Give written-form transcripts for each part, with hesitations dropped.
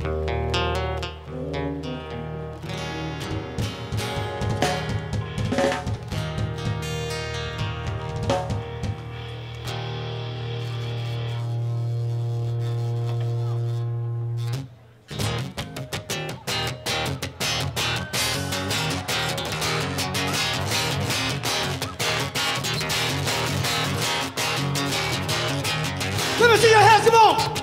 Let me see your hands, come on!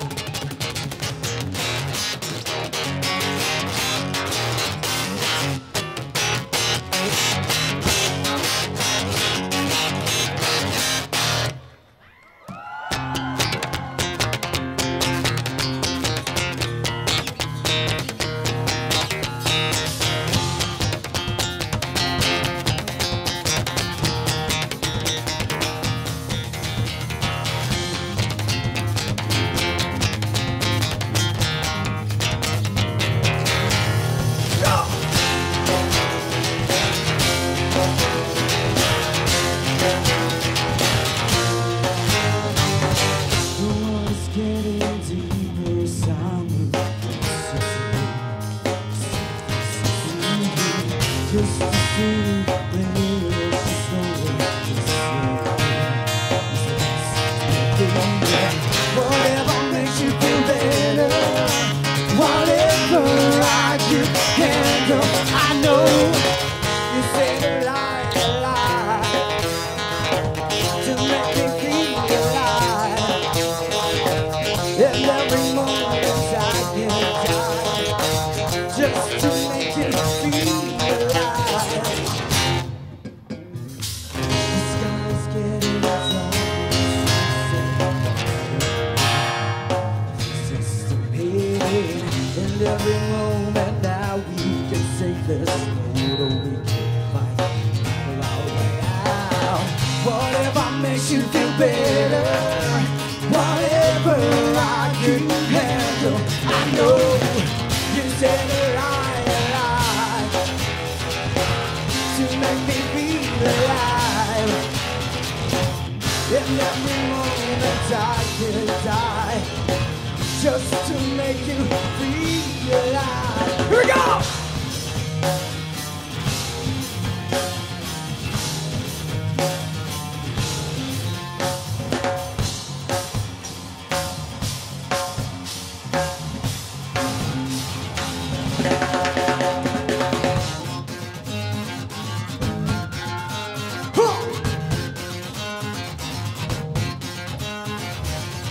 Whatever makes you feel better, whatever I can handle, I know you said a lie to make me feel alive. And every moment I can die just to make you feel alive. The sky's getting dark. And every moment now we can say this, no, we can fight our way out. Whatever makes you feel better, whatever I can handle, I know you said a lie to make me feel alive. And every moment I can die just to make you feel alive. Here we go!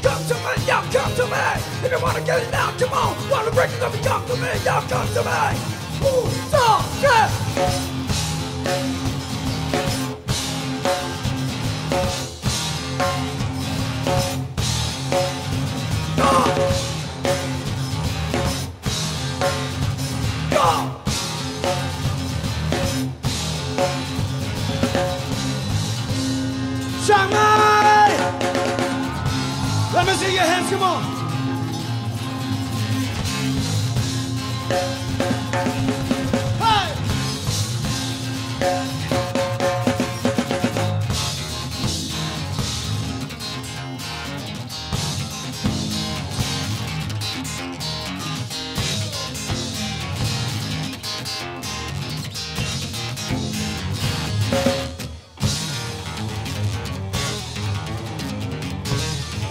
Come to me, y'all come to me. If you wanna get it now, come on. Wanna break it up, you come to me, y'all come to me. Ooh, so, yeah. Chiang, let me see your hands, come on. Hey!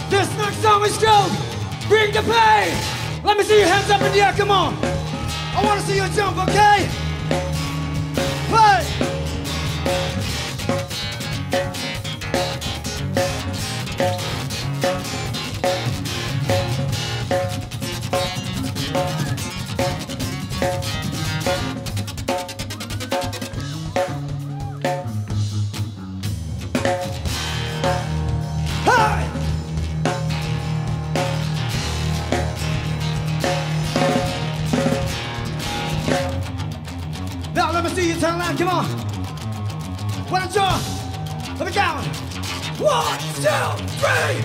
This next song is called Bring the Pain. Let me see your hands up in the air, come on. I want to see you jump, okay? Hey! Now let me see you Thailand, come on. One, two, let me count. 1, 2, 3.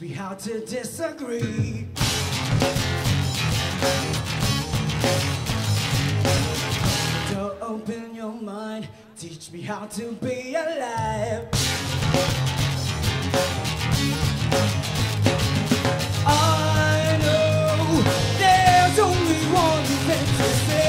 me how to disagree. Don't open your mind, teach me how to be alive. I know there's only one thing to say.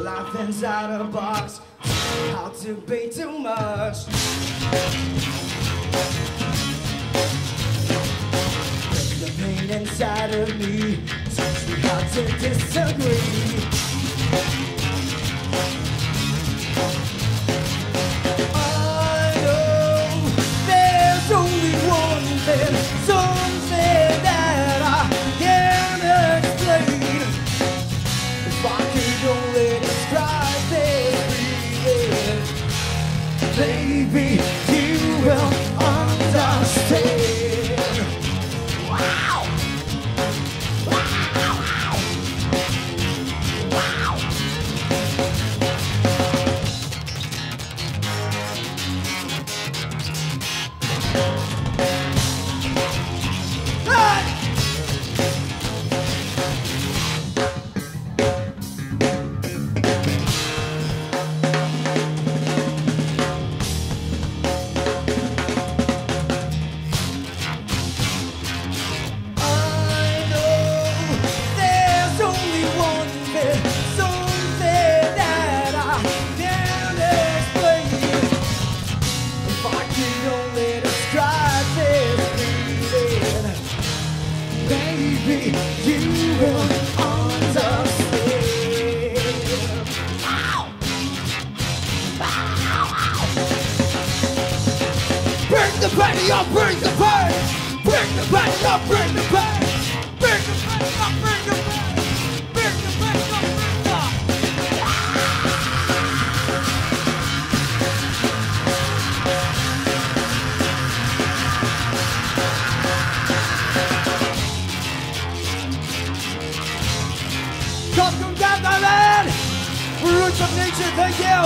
Life inside a box, how to be too much. The pain inside of me, teach me how to disagree. I know there's only one thing, something that I can't explain. If I could only describe this feeling, baby, you will understand. Wow! Baby, you will understand. Wow. Bring the party up, bring the party. Bring the party up, bring the party. Bring the party up, bring the party. Bring the party up, bring the party. Come from Thailand, roots of nature, thank you.